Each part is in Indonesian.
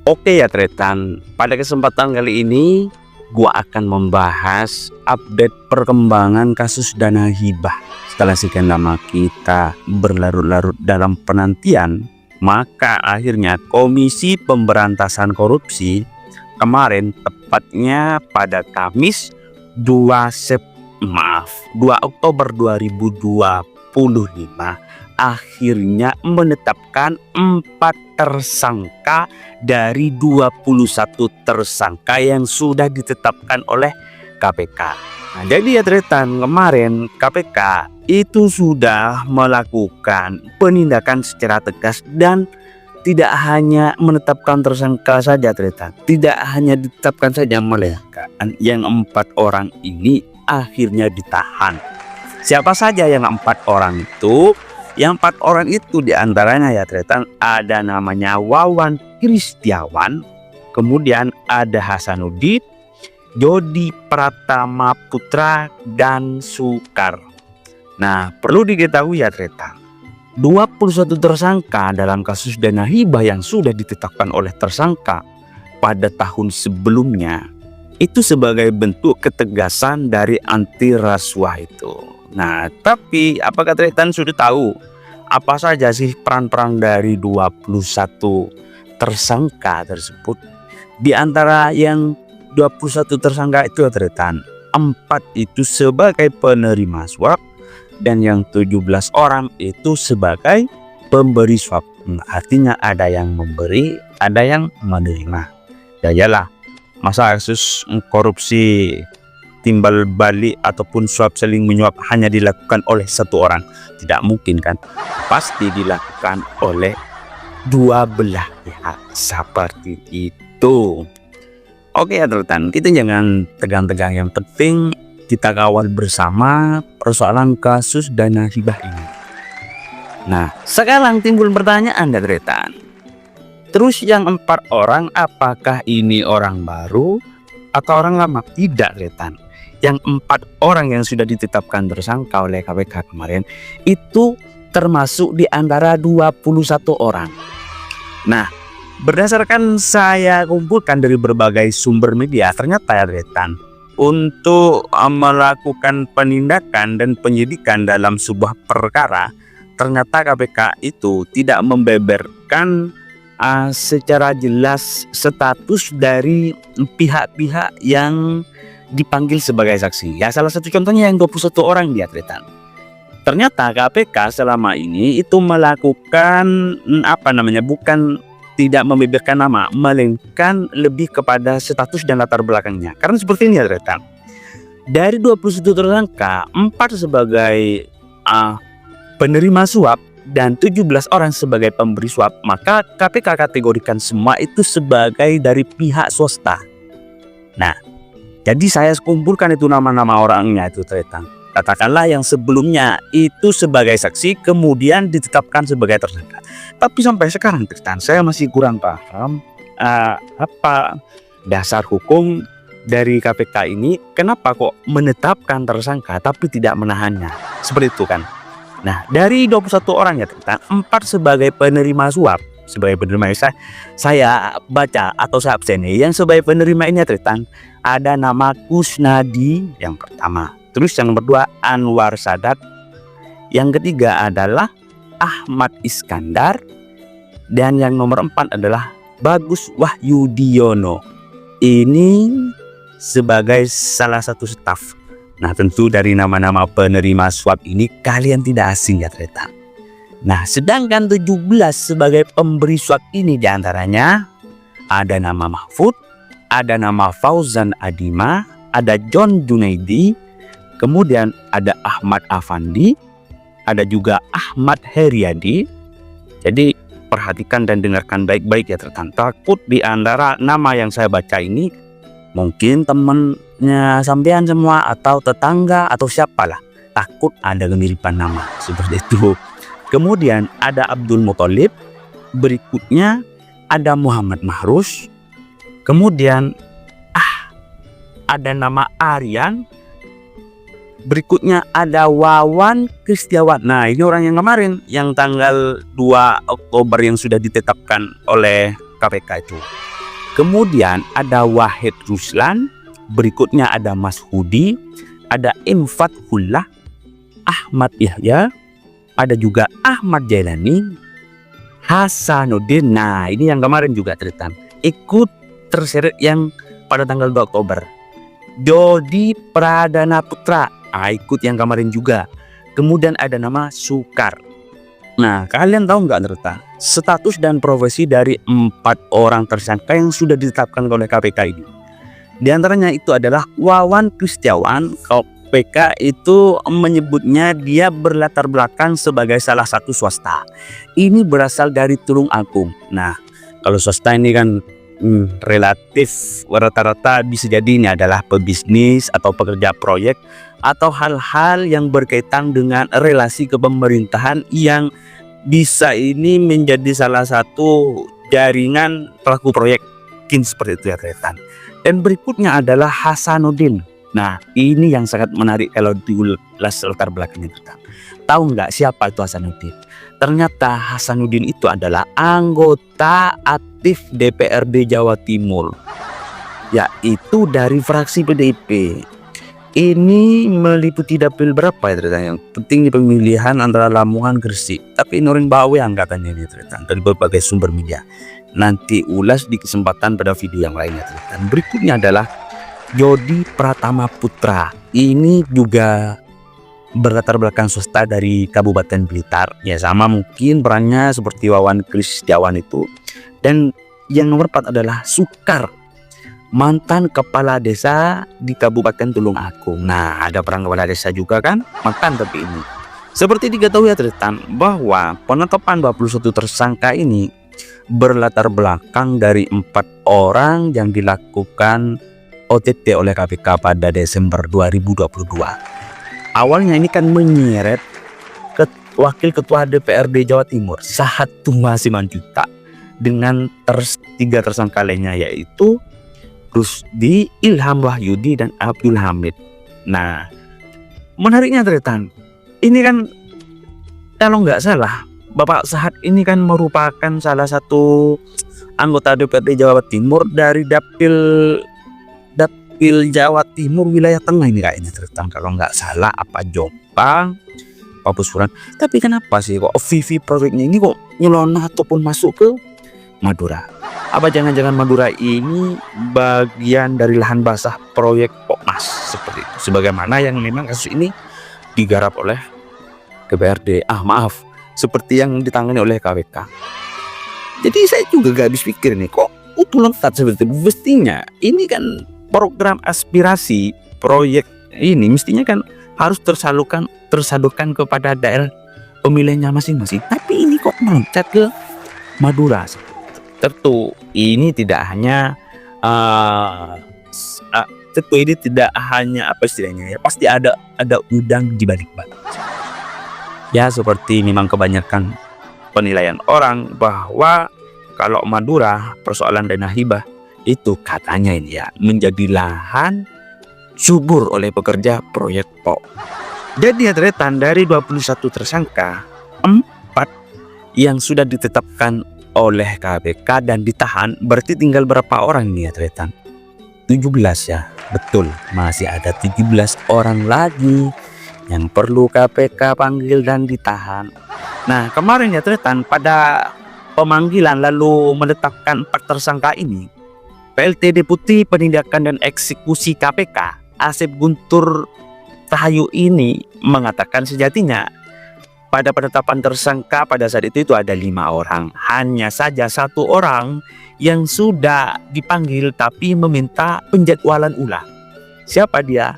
Oke ya Tretan, pada kesempatan kali ini gua akan membahas update perkembangan kasus dana hibah. Setelah sekian lama kita berlarut-larut dalam penantian, maka akhirnya Komisi Pemberantasan Korupsi kemarin, tepatnya pada Kamis 2 Oktober 2025, akhirnya menetapkan 4 tersangka dari 21 tersangka yang sudah ditetapkan oleh KPK. Nah, jadi ya Tretan, kemarin KPK itu sudah melakukan penindakan secara tegas dan tidak hanya menetapkan tersangka saja Tretan, tidak hanya ditetapkan saja, melainkan yang 4 orang ini akhirnya ditahan. Siapa saja yang 4 orang itu? Yang 4 orang itu diantaranya ya Tretan, ada namanya Wawan Kristiawan, kemudian ada Hasanuddin, Jody Pratama Putra, dan Sukar. Nah, perlu diketahui ya Tretan, 21 tersangka dalam kasus dana hibah yang sudah ditetapkan oleh tersangka pada tahun sebelumnya itu sebagai bentuk ketegasan dari anti rasuah itu. Nah, tapi apakah Tretan sudah tahu apa saja sih peran-peran dari 21 tersangka tersebut? Di antara yang 21 tersangka itu Tretan, 4 itu sebagai penerima suap dan yang 17 orang itu sebagai pemberi suap. Artinya ada yang memberi, ada yang menerima. Ya iyalah, masa kasus korupsi timbal balik ataupun suap saling menyuap hanya dilakukan oleh 1 orang? Tidak mungkin kan, pasti dilakukan oleh 2 belah pihak seperti itu. Oke ya Tretan, kita jangan tegang-tegang, yang penting kita kawal bersama persoalan kasus dana hibah ini. Nah, sekarang timbul pertanyaan ya Tretan, terus yang 4 orang apakah ini orang baru atau orang lama? Tidak Tretan, yang 4 orang yang sudah ditetapkan tersangka oleh KPK kemarin itu termasuk di antara 21 orang. Nah, berdasarkan saya kumpulkan dari berbagai sumber media, ternyata ya Tretan, untuk melakukan penindakan dan penyidikan dalam sebuah perkara, ternyata KPK itu tidak membeberkan secara jelas status dari pihak-pihak yang dipanggil sebagai saksi. Ya, salah satu contohnya yang 21 orang dia Tretan. Ternyata KPK selama ini itu melakukan bukan tidak membeberkan nama, melainkan lebih kepada status dan latar belakangnya. Karena seperti ini ya Tretan, dari 21 tersangka, 4 sebagai penerima suap dan 17 orang sebagai pemberi suap, maka KPK kategorikan semua itu sebagai dari pihak swasta. Nah, jadi saya kumpulkan itu nama-nama orangnya itu Tretan. Katakanlah yang sebelumnya itu sebagai saksi kemudian ditetapkan sebagai tersangka. Tapi sampai sekarang Tretan, saya masih kurang paham apa dasar hukum dari KPK ini, kenapa kok menetapkan tersangka tapi tidak menahannya. Seperti itu kan. Nah, dari 21 orang ya Tretan, 4 sebagai penerima suap. Sebagai penerima, saya baca atau saya absen yang sebagai penerima ini ya Tretan, ada nama Kusnadi yang pertama, terus yang kedua Anwar Sadat, yang ketiga adalah Ahmad Iskandar, dan yang nomor 4 adalah Bagus Wahyudiono. Ini sebagai salah satu staf. Nah, tentu dari nama-nama penerima suap ini kalian tidak asing ya Tretan. Nah, sedangkan 17 sebagai pemberi suap ini diantaranya ada nama Mahfud, ada nama Fauzan Adima, ada John Junaidi, kemudian ada Ahmad Afandi, ada juga Ahmad Heriadi. Jadi perhatikan dan dengarkan baik-baik ya Tretan. Takut di antara nama yang saya baca ini mungkin temennya sampean semua atau tetangga atau siapalah, takut ada kemiripan nama seperti itu. Kemudian ada Abdul Muthalib, berikutnya ada Muhammad Mahrus, kemudian ada nama Aryan, Berikutnya ada Wawan Kristiawan. Nah, ini orang yang kemarin yang tanggal 2 Oktober yang sudah ditetapkan oleh KPK itu. Kemudian ada Wahid Ruslan, berikutnya ada Mas Hudi, ada M. Fathullah, Ahmad Yahya, ada juga Ahmad Jailani, Hasanuddin. Nah, ini yang kemarin juga cerita ikut terseret yang pada tanggal 2 Oktober. Dodi Pradana Putra, ikut yang kemarin juga. Kemudian ada nama Sukar. Nah, kalian tahu nggak ternyata status dan profesi dari 4 orang tersangka yang sudah ditetapkan oleh KPK ini? Di antaranya itu adalah Wawan Kristiawan. KPK itu menyebutnya dia berlatar belakang sebagai salah satu swasta. Ini berasal dari Tulung Agung. Nah, kalau swasta ini kan relatif rata-rata bisa jadi ini adalah pebisnis atau pekerja proyek atau hal-hal yang berkaitan dengan relasi kepemerintahan yang bisa ini menjadi salah satu jaringan pelaku proyek seperti itu ya rekan. Dan berikutnya adalah Hasanuddin. Nah, ini yang sangat menarik kalau diulas latar belakangnya. Tahu nggak siapa itu Hasanuddin? Ternyata Hasanuddin itu adalah anggota aktif DPRD Jawa Timur, yaitu dari fraksi PDIP. Ini meliputi dapil berapa ya ternyata? Yang penting di pemilihan antara Lamongan Gresik. Tapi Norin Bawean katanya ini ternyata dari berbagai sumber media. Nanti ulas di kesempatan pada video yang lainnya ternyata. Dan berikutnya adalah Dodi Pratama Putra. Ini juga berlatar belakang swasta dari Kabupaten Blitar. Ya sama mungkin perannya seperti Wawan Kristiawan itu. Dan yang nomor 4 adalah Sukar, mantan kepala desa di Kabupaten Tulung Agung. Nah, ada peran kepala desa juga kan? Mantan tapi ini. Seperti diketahui ya teman bahwa penetapan 21 tersangka ini berlatar belakang dari 4 orang yang dilakukan OTT oleh KPK pada Desember 2022. Awalnya ini kan menyeret Wakil Ketua DPRD Jawa Timur Sahat Tuma Simanjuntak dengan 3 tersangka lainnya yaitu Rusdi, Ilham Wahyudi, dan Abdul Hamid. Nah, menariknya ternyata ini kan kalau nggak salah Bapak Sahat ini kan merupakan salah satu anggota DPRD Jawa Timur dari dapil Jawa Timur wilayah tengah ini kayaknya ternyata kalau nggak salah apa Jombang, apa Pesuruan. Tapi kenapa sih kok VV proyeknya ini kok nyelonong ataupun masuk ke Madura? Apa jangan-jangan Madura ini bagian dari lahan basah proyek Pokmas seperti itu? Sebagaimana yang memang kasus ini digarap oleh DPRD. Seperti yang ditangani oleh KPK. Jadi saya juga gak habis pikir nih, kok loncat seperti itu. Mestinya ini kan program aspirasi proyek ini mestinya kan harus tersalurkan kepada daerah pemilihnya masing-masing. Tapi ini kok meloncat ke Madura? Tentu ini tidak hanya apa istilahnya ya, pasti ada udang di balik batu. Ya seperti memang kebanyakan penilaian orang bahwa kalau Madura persoalan dana hibah itu katanya ini ya menjadi lahan subur oleh pekerja proyek POK. Jadi ternyata dari 21 tersangka 4 yang sudah ditetapkan oleh KPK dan ditahan, berarti tinggal berapa orang nih ya ternyata? 17 ya, betul, masih ada 17 orang lagi yang perlu KPK panggil dan ditahan. Nah kemarin ya ternyata pada pemanggilan lalu menetapkan 4 tersangka ini, PLT Deputi Penindakan dan Eksekusi KPK Asep Guntur Rahayu ini mengatakan sejatinya pada penetapan tersangka pada saat itu ada 5 orang. Hanya saja 1 orang yang sudah dipanggil tapi meminta penjadwalan ulang. Siapa dia?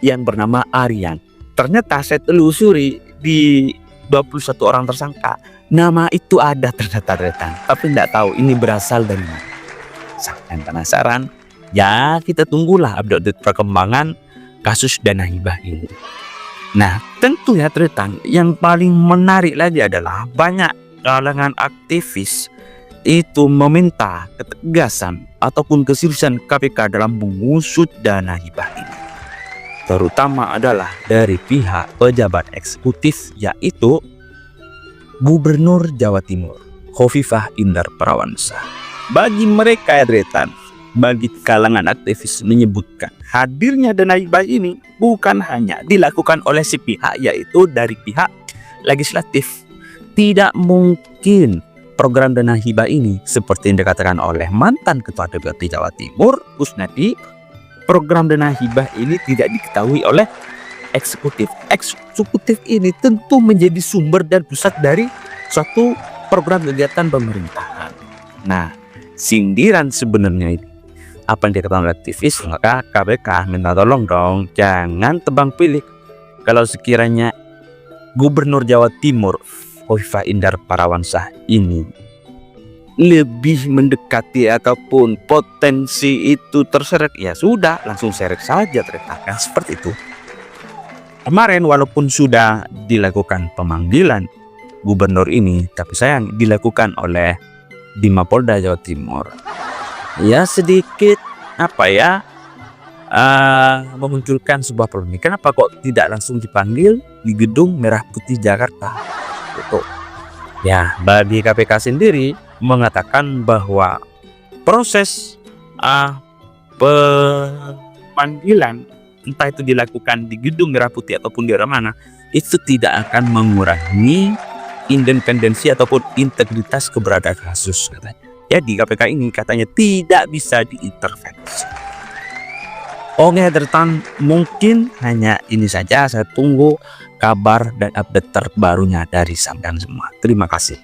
Yang bernama Aryan. Ternyata saya telusuri di 21 orang tersangka, nama itu ada ternyata, tapi tidak tahu ini berasal dari mana. Sangat penasaran, ya kita tunggulah update perkembangan kasus dana hibah ini. Nah tentu ya ternyata yang paling menarik lagi adalah banyak kalangan aktivis itu meminta ketegasan ataupun keseriusan KPK dalam mengusut dana hibah ini. Terutama adalah dari pihak pejabat eksekutif yaitu Gubernur Jawa Timur Khofifah Indar Parawansa. Bagi mereka Adretan, bagi kalangan aktivis menyebutkan hadirnya dana hibah ini bukan hanya dilakukan oleh si pihak, yaitu dari pihak legislatif. Tidak mungkin program dana hibah ini seperti yang dikatakan oleh mantan Ketua DPRD Jawa Timur, Kusnadi, program dana hibah ini tidak diketahui oleh eksekutif. Eksekutif ini tentu menjadi sumber dan pusat dari suatu program kegiatan pemerintahan. Nah, sindiran sebenarnya ini apa yang dikatakan oleh aktivis, maka KPK minta tolong dong, jangan tebang pilih. Kalau sekiranya Gubernur Jawa Timur Khofifah Indar Parawansa ini lebih mendekati ataupun potensi itu terseret, ya sudah langsung seret saja, ternyata seperti itu. Kemarin walaupun sudah dilakukan pemanggilan gubernur ini, tapi sayang dilakukan oleh di Mapolda Jawa Timur. Ya sedikit memunculkan sebuah polemik. Kenapa kok tidak langsung dipanggil di Gedung Merah Putih Jakarta? Itu. Ya, bagi KPK sendiri mengatakan bahwa proses pemanggilan entah itu dilakukan di Gedung Merah Putih ataupun di mana, itu tidak akan mengurangi independensi ataupun integritas keberadaan kasus, katanya. Jadi KPK ini katanya tidak bisa diintervensi. Oke Adretan, mungkin hanya ini saja. Saya tunggu kabar dan update terbarunya dari sampean semua. Terima kasih.